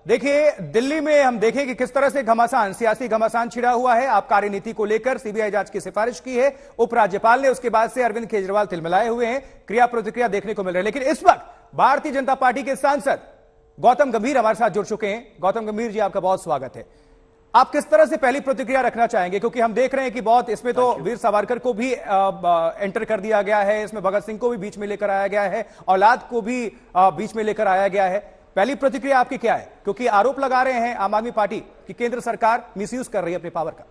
देखिए, दिल्ली में हम देखें कि किस तरह से घमासान, सियासी घमासान छिड़ा हुआ है। आप कार्यनीति को लेकर सीबीआई जांच की सिफारिश की है, उपराज्यपाल ने, उसके बाद से अरविंद केजरीवाल तिलमिलाए हुए हैं, क्रिया प्रतिक्रिया देखने को मिल रही है। लेकिन इस वक्त भारतीय जनता पार्टी के सांसद गौतम गंभीर हमारे साथ जुड़ चुके हैं। गौतम गंभीर जी, आपका बहुत स्वागत है। आप किस तरह से पहली प्रतिक्रिया रखना चाहेंगे, क्योंकि हम देख रहे हैं कि बहुत इसमें तो वीर सावरकर को भी एंटर कर दिया गया है, इसमें भगत सिंह को भी बीच में लेकर आया गया है, औलाद को भी बीच में लेकर आया गया है। पहली प्रतिक्रिया आपकी क्या है, क्योंकि आरोप लगा रहे हैं आम आदमी पार्टी कि केंद्र सरकार मिसयूज कर रही है अपने पावर का।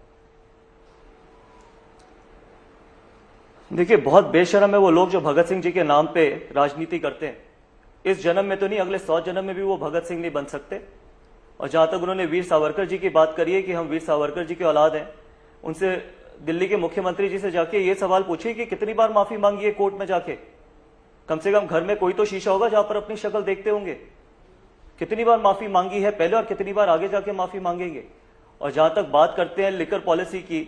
देखिए, बहुत बेशर्म है वो लोग जो भगत सिंह जी के नाम पे राजनीति करते हैं। इस जन्म में तो नहीं, अगले 100 जन्म में भी वो भगत सिंह नहीं बन सकते। और जहां तक उन्होंने वीर सावरकर जी की बात करी है कि हम वीर सावरकर जी के औलाद हैं, उनसे दिल्ली के मुख्यमंत्री जी से जाके ये सवाल पूछिए कि कितनी बार माफी मांगी है कोर्ट में जाके। कम से कम घर में कोई तो शीशा होगा जहां पर अपनी शक्ल देखते होंगे। कितनी बार माफी मांगी है पहले और कितनी बार आगे जाके माफी मांगेंगे। और जहां तक बात करते हैं लिकर पॉलिसी की,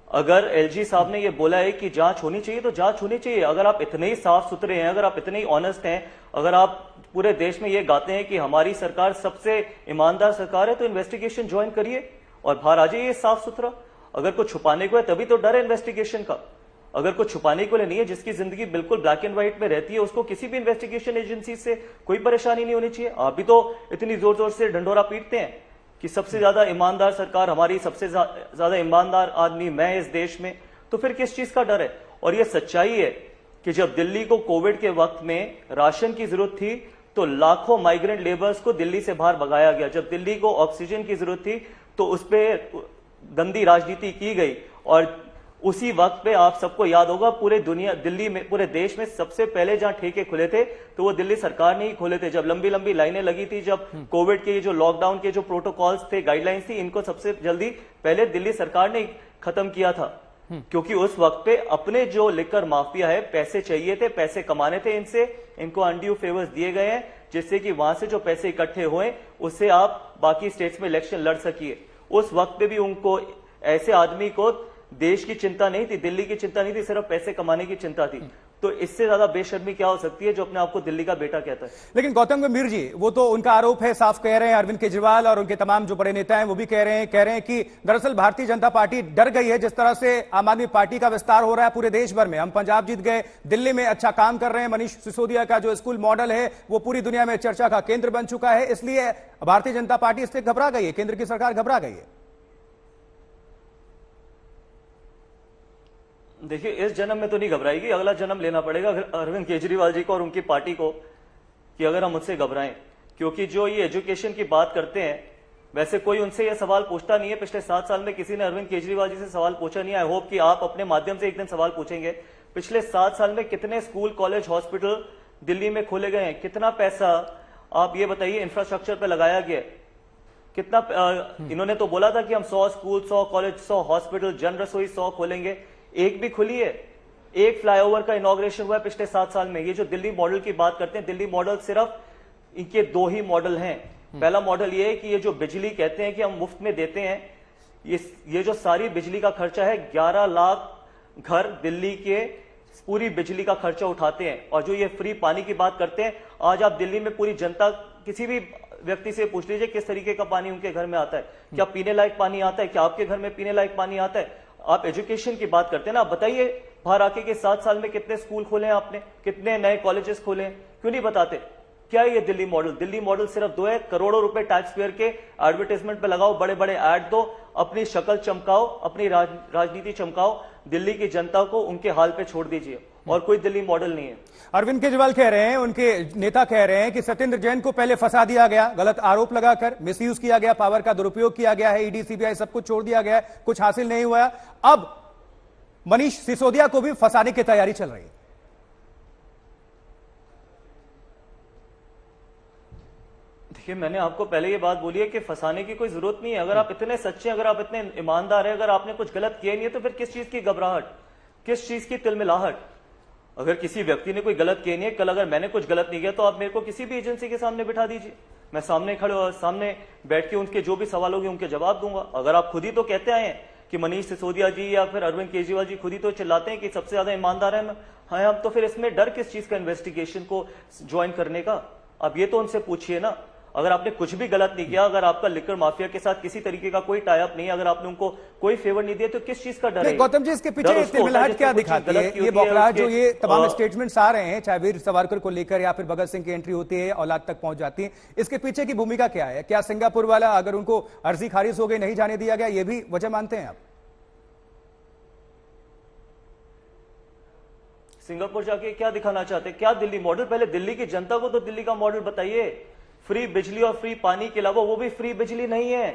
अगर एलजी साहब ने यह बोला है कि जांच होनी चाहिए तो जांच होनी चाहिए। अगर आप इतने ही साफ सुथरे हैं, अगर आप इतने ही ऑनेस्ट हैं, अगर आप पूरे देश में ये गाते हैं कि हमारी सरकार सबसे ईमानदार सरकार है, तो इन्वेस्टिगेशन ज्वाइन करिए और बाहर आ जाइए साफ सुथरा। अगर कुछ छुपाने को है तभी तो डर है इन्वेस्टिगेशन का। अगर कुछ छुपाने को नहीं है, जिसकी जिंदगी बिल्कुल ब्लैक एंड व्हाइट में रहती है, उसको किसी भी इन्वेस्टिगेशन एजेंसी से कोई परेशानी नहीं होनी चाहिए। आप भी तो इतनी जोर जोर से ढंढोरा पीटते हैं कि सबसे ज्यादा ईमानदार सरकार हमारी, सबसे ज्यादा ईमानदार आदमी मैं इस देश में, तो फिर किस चीज का डर है। और यह सच्चाई है कि जब दिल्ली को कोविड के वक्त में राशन की जरूरत थी तो लाखों माइग्रेंट लेबर्स को दिल्ली से बाहर भगाया गया। जब दिल्ली को ऑक्सीजन की जरूरत थी तो उस पर गंदी राजनीति की गई। और उसी वक्त पे आप सबको याद होगा, पूरे दुनिया, दिल्ली में, पूरे देश में सबसे पहले जहां ठेके खुले थे तो वो दिल्ली सरकार ने ही खोले थे। जब लंबी लंबी लाइनें लगी थी, जब कोविड के जो लॉकडाउन के जो प्रोटोकॉल्स थे, गाइडलाइंस थी, इनको सबसे जल्दी पहले दिल्ली सरकार ने खत्म किया था। क्योंकि उस वक्त पे अपने जो लिकर माफिया है, पैसे चाहिए थे, पैसे कमाने थे इनसे, इनको अनड्यू फेवर्स दिए गए हैं, जिससे कि वहां से जो पैसे इकट्ठे हुए उससे आप बाकी स्टेट्स में इलेक्शन लड़ सकिए। उस वक्त पे भी उनको, ऐसे आदमी को देश की चिंता नहीं थी, दिल्ली की चिंता नहीं थी, सिर्फ पैसे कमाने की चिंता थी। तो इससे ज्यादा बेशर्मी क्या हो सकती है जो अपने आप को दिल्ली का बेटा कहता है। लेकिन गौतम गंभीर जी, वो तो उनका आरोप है, साफ कह रहे हैं, अरविंद केजरीवाल और उनके तमाम जो बड़े नेता हैं वो भी कह रहे हैं कि दरअसल भारतीय जनता पार्टी डर गई है। जिस तरह से आम आदमी पार्टी का विस्तार हो रहा है पूरे देश भर में, हम पंजाब जीत गए, दिल्ली में अच्छा काम कर रहे हैं, मनीष सिसोदिया का जो स्कूल मॉडल है वो पूरी दुनिया में चर्चा का केंद्र बन चुका है, इसलिए भारतीय जनता पार्टी इससे घबरा गई है, केंद्र की सरकार घबरा गई है। देखिए, इस जन्म में तो नहीं घबराएगी, अगला जन्म लेना पड़ेगा अरविंद केजरीवाल जी को और उनकी पार्टी को, कि अगर हम मुझसे घबराएं। क्योंकि जो ये एजुकेशन की बात करते हैं, वैसे कोई उनसे ये सवाल पूछता नहीं है। पिछले 7 साल में किसी ने अरविंद केजरीवाल जी से सवाल पूछा नहीं है। आई होप कि आप अपने माध्यम से एक दिन सवाल पूछेंगे। पिछले 7 साल में कितने स्कूल, कॉलेज, हॉस्पिटल दिल्ली में खोले गए हैं? कितना पैसा आप ये बताइए इंफ्रास्ट्रक्चर पर लगाया गया? कितना इन्होंने तो बोला था कि हम 100 स्कूल, 100 कॉलेज, 100 हॉस्पिटल, जन रसोई 100 खोलेंगे। एक भी खुली है? एक फ्लाईओवर का इनॉग्रेशन हुआ है पिछले 7 साल में। ये जो दिल्ली मॉडल की बात करते हैं, दिल्ली मॉडल सिर्फ इनके 2 ही मॉडल हैं। पहला मॉडल ये है कि ये जो बिजली कहते हैं कि हम मुफ्त में देते हैं, ये जो सारी बिजली का खर्चा है, 11 लाख घर दिल्ली के पूरी बिजली का खर्चा उठाते हैं। और जो ये फ्री पानी की बात करते हैं, आज आप दिल्ली में पूरी जनता, किसी भी व्यक्ति से पूछ लीजिए किस तरीके का पानी उनके घर में आता है। क्या पीने लायक पानी आता है? क्या आपके घर में पीने लायक पानी आता है? आप एजुकेशन की बात करते हैं ना, बताइए बाहर आके के 7 साल में कितने स्कूल खोले हैं आपने, कितने नए कॉलेजेस खोले हैं? क्यों नहीं बताते? क्या है ये दिल्ली मॉडल? दिल्ली मॉडल सिर्फ 2 है, करोड़ों रुपए टैक्स पेयर के एडवर्टाइजमेंट पे लगाओ, बड़े बड़े ऐड दो, अपनी शक्ल चमकाओ, अपनी राजनीति चमकाओ, दिल्ली की जनता को उनके हाल पे छोड़ दीजिए। और कोई दिल्ली मॉडल नहीं है। अरविंद केजरीवाल कह रहे हैं, उनके नेता कह रहे हैं कि सत्येंद्र जैन को पहले फंसा दिया गया, गलत आरोप लगाकर, मिसयूज किया गया, पावर का दुरुपयोग किया गया है, ईडी, सीबीआई सब कुछ छोड़ दिया गया है, कुछ हासिल नहीं हुआ। अब मनीष सिसोदिया को भी फंसाने की तैयारी चल रही है। देखिए, मैंने आपको पहले ये बात बोली है कि फंसाने की कोई जरूरत नहीं है। अगर आप इतने सच्चे, अगर आप इतने ईमानदार हैं, अगर आपने कुछ गलत किया नहीं है, तो फिर किस चीज की घबराहट, किस चीज की तिलमिलाहट? अगर किसी व्यक्ति ने कोई गलत किया नहीं है, कल अगर मैंने कुछ गलत नहीं किया तो आप मेरे को किसी भी एजेंसी के सामने बिठा दीजिए, मैं सामने बैठ के उनके जो भी सवाल होंगे उनके जवाब दूंगा। अगर आप खुद ही तो कहते आए हैं कि मनीष सिसोदिया जी या फिर अरविंद केजरीवाल जी खुद ही तो चिल्लाते हैं कि सबसे ज्यादा ईमानदार है हाँ हम, तो फिर इसमें डर किस चीज का इन्वेस्टिगेशन को ज्वाइन करने का? अब ये तो उनसे पूछिए ना। अगर आपने कुछ भी गलत नहीं किया, अगर आपका लिकर माफिया के साथ किसी तरीके का कोई टाई अप नहीं, अगर आपने उनको कोई फेवर नहीं दिया, तो किस चीज का डर है? गौतम जी, इसके पीछे तिलमिलाहट क्या दिखाती है? ये बौखलाहट जो ये तमाम स्टेटमेंट्स आ रहे हैं, चाहे वीर सावरकर को लेकर या फिर भगत सिंह की एंट्री होती है, औलाद तक पहुंच जाती है, इसके पीछे की भूमिका क्या है? क्या सिंगापुर वाला अगर उनको अर्जी खारिज हो गई, नहीं जाने दिया गया, ये भी वजह मानते हैं आप? सिंगापुर जाके क्या दिखाना चाहते हैं? क्या दिल्ली मॉडल? पहले दिल्ली की जनता को तो दिल्ली का मॉडल बताइए। फ्री बिजली और फ्री पानी के अलावा वो भी फ्री बिजली नहीं है।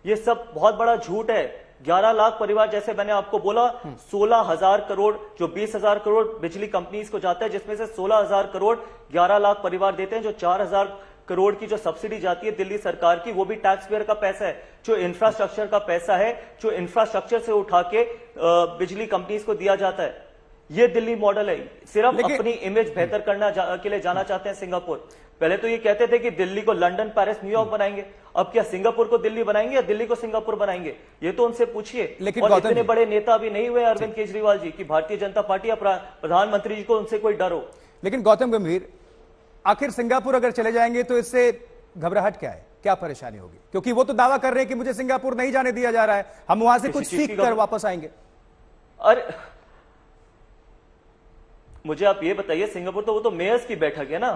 ये सब बहुत बड़ा झूठ है। 11 लाख परिवार, जैसे मैंने आपको बोला, 16,000 करोड़ जो 20,000 करोड़ बिजली कंपनीज को जाता है, जिसमें से 16,000 करोड़ 11 लाख परिवार देते हैं। जो 4,000 करोड़ की जो सब्सिडी जाती है दिल्ली सरकार की, वो भी टैक्स पेयर का पैसा है। जो इंफ्रास्ट्रक्चर का पैसा है, जो इंफ्रास्ट्रक्चर से उठा के बिजली कंपनीज को दिया जाता है। ये दिल्ली मॉडल है। सिर्फ अपनी इमेज बेहतर करना के लिए जाना चाहते हैं सिंगापुर। पहले तो ये कहते थे कि दिल्ली को लंदन, पेरिस, न्यूयॉर्क बनाएंगे। अब क्या सिंगापुर को दिल्ली बनाएंगे या दिल्ली को सिंगापुर बनाएंगे? ये तो उनसे पूछिए। लेकिन और इतने बड़े नेता भी नहीं हुए अरविंद केजरीवाल जी कि भारतीय जनता पार्टी या प्रधानमंत्री जी को उनसे कोई डर हो। लेकिन गौतम गंभीर, आखिर सिंगापुर अगर चले जाएंगे तो इससे घबराहट क्या है? क्या परेशानी होगी? क्योंकि वो तो दावा कर रहे हैं कि मुझे सिंगापुर नहीं जाने दिया जा रहा है, हम वहां से कुछ सीख कर वापस आएंगे। अरे मुझे आप ये बताइए, सिंगापुर तो वो तो मेयर्स की बैठक है ना।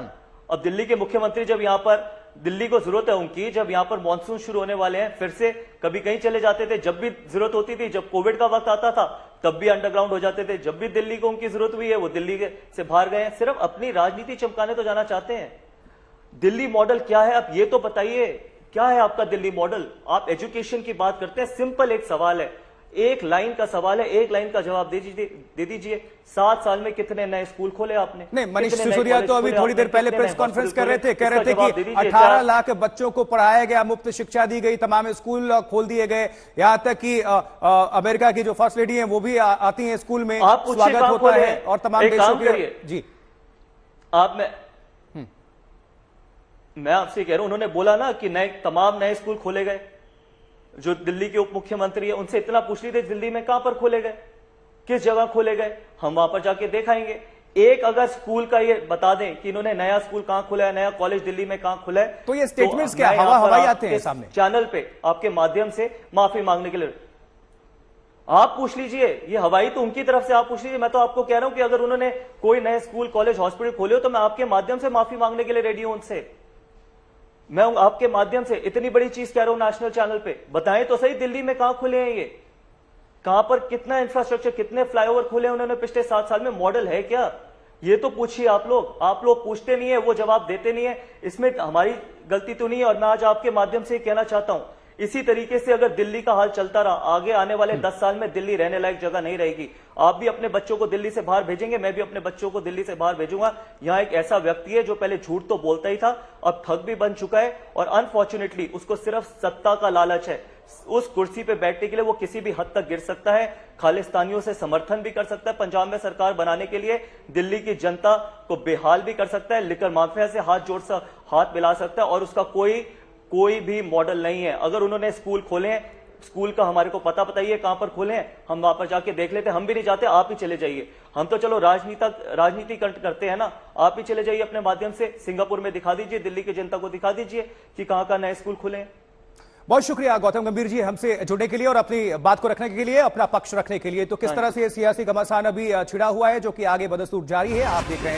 अब दिल्ली के मुख्यमंत्री जब यहां पर, दिल्ली को जरूरत है उनकी, जब यहां पर मानसून शुरू होने वाले हैं, फिर से कभी कहीं चले जाते थे जब भी जरूरत होती थी। जब कोविड का वक्त आता था तब भी अंडरग्राउंड हो जाते थे। जब भी दिल्ली को उनकी जरूरत हुई है वो दिल्ली से बाहर गए हैं। सिर्फ अपनी राजनीति चमकाने तो जाना चाहते हैं। दिल्ली मॉडल क्या है आप ये तो बताइए, क्या है आपका दिल्ली मॉडल? आप एजुकेशन की बात करते हैं। सिंपल एक सवाल है, एक लाइन का सवाल है, एक लाइन का जवाब दे दीजिए। 7 साल में कितने नए स्कूल खोले आपने? नहीं, मनीष सिसोदिया तो अभी थोड़ी देर पहले प्रेस कॉन्फ्रेंस कर रहे थे, कह रहे थे कि 18 लाख बच्चों को पढ़ाया गया, मुफ्त शिक्षा दी गई, तमाम स्कूल खोल दिए गए, यहां तक कि अमेरिका की जो फर्स्ट लेडी है वो भी आती है स्कूल में, स्वागत होता है और तमाम देशों के। जी आप मैं आपसे कह रहा हूं, उन्होंने बोला ना कि तमाम नए स्कूल खोले गए। जो दिल्ली के उप मुख्यमंत्री है उनसे इतना पूछ लीजिए दिल्ली में कहां पर खोले गए, किस जगह खोले गए, हम वहां पर जाके दिखाएंगे। एक अगर स्कूल का ये बता दें कि इन्होंने नया स्कूल कहां खोला है, नया कॉलेज दिल्ली में कहां खुला है, तो ये स्टेटमेंट्स क्या हवाई आते हैं सामने चैनल पे आपके माध्यम से माफी मांगने के लिए आप पूछ लीजिए। ये हवाई तो उनकी तरफ से आप पूछ लीजिए। मैं तो आपको कह रहा हूं कि अगर उन्होंने कोई नए स्कूल, कॉलेज, हॉस्पिटल खोले हो तो मैं आपके माध्यम से माफी मांगने के लिए रेडी हूं उनसे। मैं आपके माध्यम से इतनी बड़ी चीज कह रहा हूं नेशनल चैनल पे, बताएं तो सही दिल्ली में कहां खुले हैं, ये कहां पर कितना इंफ्रास्ट्रक्चर, कितने फ्लाईओवर खुले उन्होंने पिछले 7 साल में? मॉडल है क्या? ये तो पूछिए आप लोग पूछते नहीं है, वो जवाब देते नहीं है। इसमें हमारी गलती तो नहीं है। और मैं आज आपके माध्यम से कहना चाहता हूं, इसी तरीके से अगर दिल्ली का हाल चलता रहा, आगे आने वाले 10 साल में दिल्ली रहने लायक जगह नहीं रहेगी। आप भी अपने बच्चों को दिल्ली से बाहर भेजेंगे, मैं भी अपने बच्चों को दिल्ली से बाहर भेजूंगा। यहां एक ऐसा व्यक्ति है जो पहले झूठ तो बोलता ही था, अब ठग भी बन चुका है, और अनफॉर्चुनेटली उसको सिर्फ सत्ता का लालच है। उस कुर्सी पे बैठने के लिए वो किसी भी हद तक गिर सकता है, खालिस्तानियों से समर्थन भी कर सकता है, पंजाब में सरकार बनाने के लिए दिल्ली की जनता को बेहाल भी कर सकता है, लिकर माफिया से हाथ मिला सकता है, और उसका कोई भी मॉडल नहीं है। अगर उन्होंने स्कूल खोले हैं, स्कूल का हमारे को पता बताइए कहां पर खोले हैं, हम वहां पर जाके देख लेते हैं। हम भी नहीं जाते, आप ही चले जाइए। हम तो चलो राजनीति करते हैं ना, आप ही चले जाइए अपने माध्यम से, सिंगापुर में दिखा दीजिए, दिल्ली की जनता को दिखा दीजिए कि कहां नए स्कूल खुले हैं। बहुत शुक्रिया गौतम गंभीर जी हमसे जुड़ने के लिए और अपनी बात को रखने के लिए, अपना पक्ष रखने के लिए। तो किस तरह से सियासी घमासान अभी छिड़ा हुआ है जो कि आगे बदस्तूर जारी है, आप देख रहे हैं।